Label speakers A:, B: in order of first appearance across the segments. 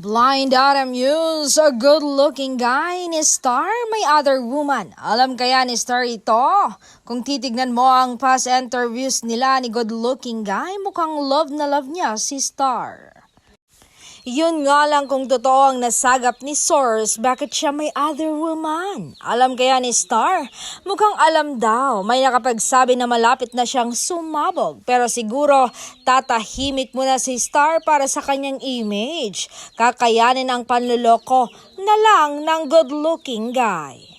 A: Blind item news, a good-looking guy ni Star may other woman. Alam kaya ni Star ito? Kung titignan mo ang past interviews nila ni good-looking guy, mukhang love na love niya si Star. Yun nga lang kung totoo ang nasagap ni source, bakit siya may other woman? Alam kaya ni Star? Mukhang alam daw, may nakapagsabi na malapit na siyang sumabog. Pero siguro tatahimik muna si Star para sa kanyang image. Kakayanin ang panluloko na lang ng good-looking guy.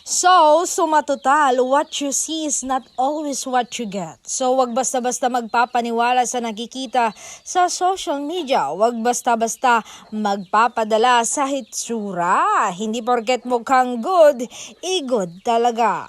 A: So, suma total, what you see is not always what you get. So, wag basta-basta magpapaniwala sa nakikita sa social media. Wag basta-basta magpapadala sa hitsura. Hindi porket mukhang good, good talaga.